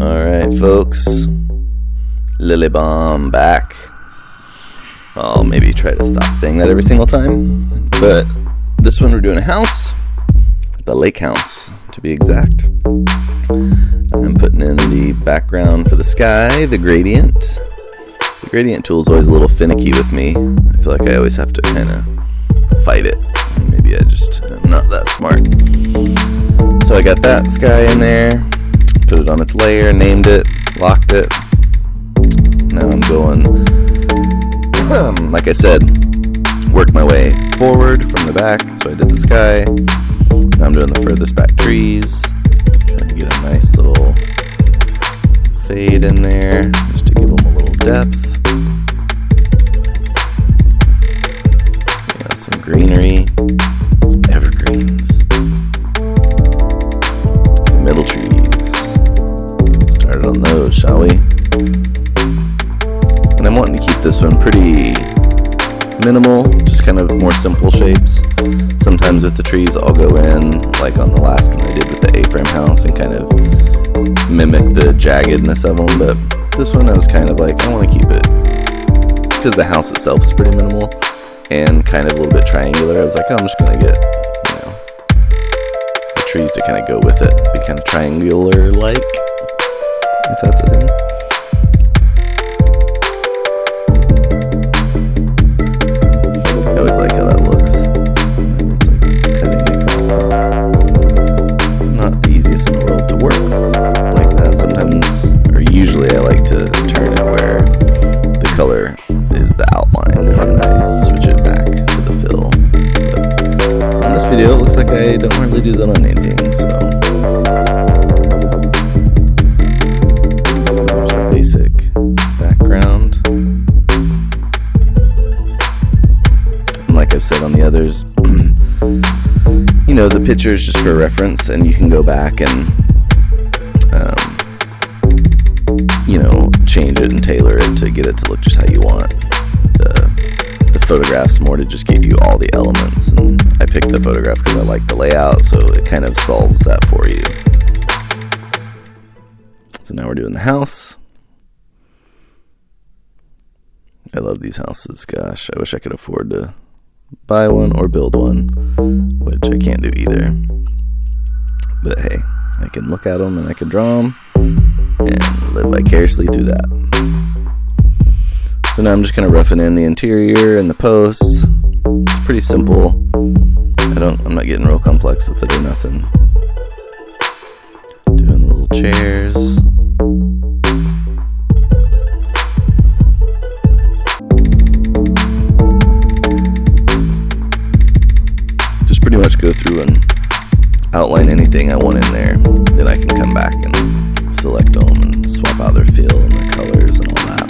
Alright, folks. LillyBomb back. I'll maybe try to stop saying that every single time. But this one we're doing a house. The lake house, to be exact. I'm putting in the background for the sky, the gradient. The gradient tool is always a little finicky with me. I feel like I always have to kind of fight it. Maybe I'm not that smart. So I got that sky in there. Put it on its layer, named it, locked it. Now I'm going, like I said, work my way forward from the back. So I did the sky. Now I'm doing the furthest back trees. Trying to get a nice little fade in there, just to give them a little depth. Yeah, some greenery, some evergreens. Middle trees. Started on those, shall we? And I'm wanting to keep this one pretty minimal, just kind of more simple shapes. Sometimes with the trees I'll go in, like on the last one I did with the A-frame house, and kind of mimic the jaggedness of them, but this one I was kind of like, I want to keep it, because the house itself is pretty minimal and kind of a little bit triangular. I was like, oh, I'm just going to get, the trees to kind of go with it, be kind of triangular-like, if that's a thing. I always like how that looks. It's like cutting across. Not the easiest in the world to work like that. Sometimes, or usually, I like to turn it where the color is the outline, and then I switch it back to the fill. But on this video, it looks like I don't really do that on anything, so. Basic background. And like I've said on the others, the picture is just for reference, and you can go back and change it and tailor it to get it to look just how you want. The photograph's more to just give you all the elements, and I picked the photograph because I like the layout, so it kind of solves that for you. So now we're doing the house. I love these houses. Gosh, I wish I could afford to buy one or build one, which I can't do either. But hey, I can look at them and I can draw them and live vicariously through that. So now I'm just kind of roughing in the interior and the posts. It's pretty simple. I'm not getting real complex with it or nothing. Doing the little chairs. Pretty much go through and outline anything I want in there. Then I can come back and select them and swap out their feel and their colors and all that.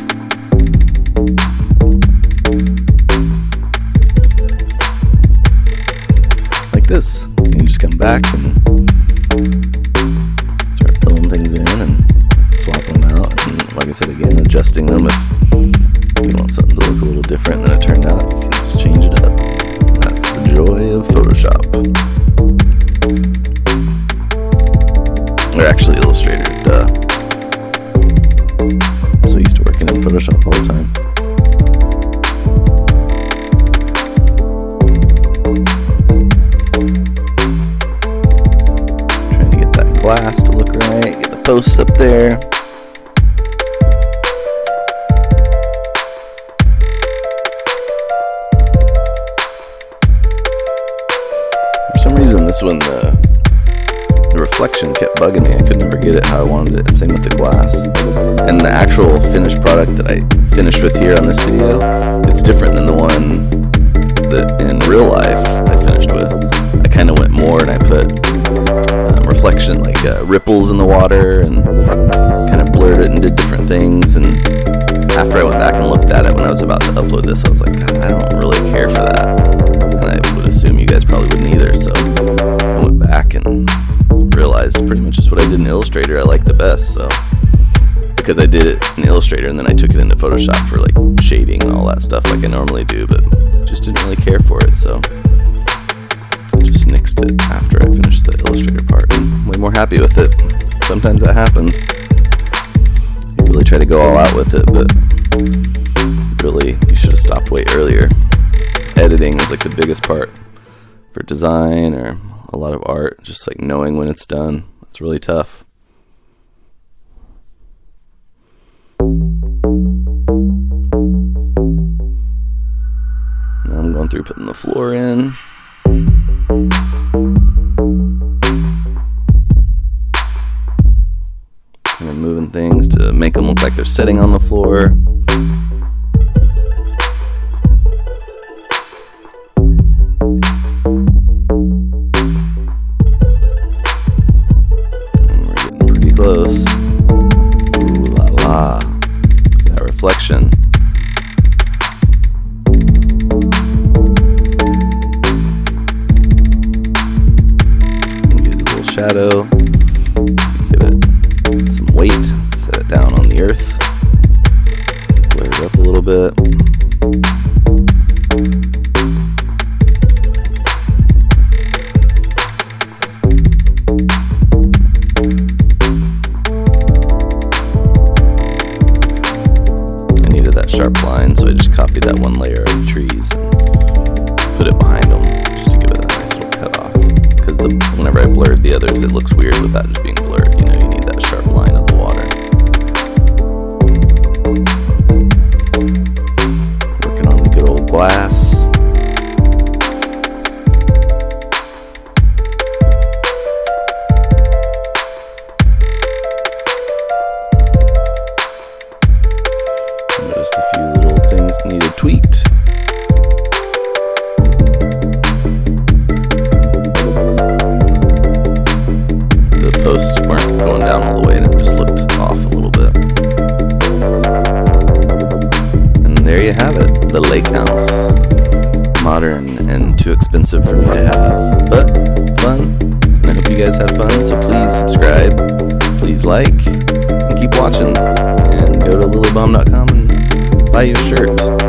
Like this. You can just come back and start filling things in and swapping them out. And like I said again, adjusting them if you want something to look a little different than it turned out. You can just change it up. That's the joy of Photoshop. Or actually Illustrator, duh. I'm so used to working in Photoshop all the time. Trying to get that glass to look right, get the posts up there. For some reason, this one, the reflection kept bugging me. I could never get it how I wanted it. Same with the glass. And the actual finished product that I finished with here on this video, it's different than the one that in real life I finished with. I kind of went more and I put reflection, like ripples in the water, and kind of blurred it and did different things. And after I went back and looked at it when I was about to upload this, I was like, God, I don't really care for that. And I would assume you guys probably wouldn't either, so I went back and realized pretty much just what I did in Illustrator I like the best, so because I did it in Illustrator and then I took it into Photoshop for like shading and all that stuff like I normally do, but just didn't really care for it, so I just nixed it after I finished the Illustrator part. I'm way more happy with it. sometimes that happens. You really try to go all out with it, but really, you should have stopped way earlier. Editing is like the biggest part for design or a lot of art, just like knowing when it's done. It's really tough. Now I'm going through putting the floor in. And I'm moving things to make them look like they're sitting on the floor. And we're getting pretty close. Ooh la la. That reflection. Get a little shadow. Give it some weight, set it down on the earth, blur it up a little bit. I needed that sharp line, so I just copied that one layer of the trees and put it behind them just to give it a nice little cut off. Because whenever I blurred the others, it looks weird with that just being blurred. You know, you need that sharp line of the water. Working on the good old glass. Noticed a few little things needed tweaked. Posts weren't going down all the way and it just looked off a little bit. And there you have it, the lake house. Modern and too expensive for me to have, but fun. And I hope you guys had fun, so please subscribe, please like, and keep watching. And go to LillyBomb.com and buy you a shirt.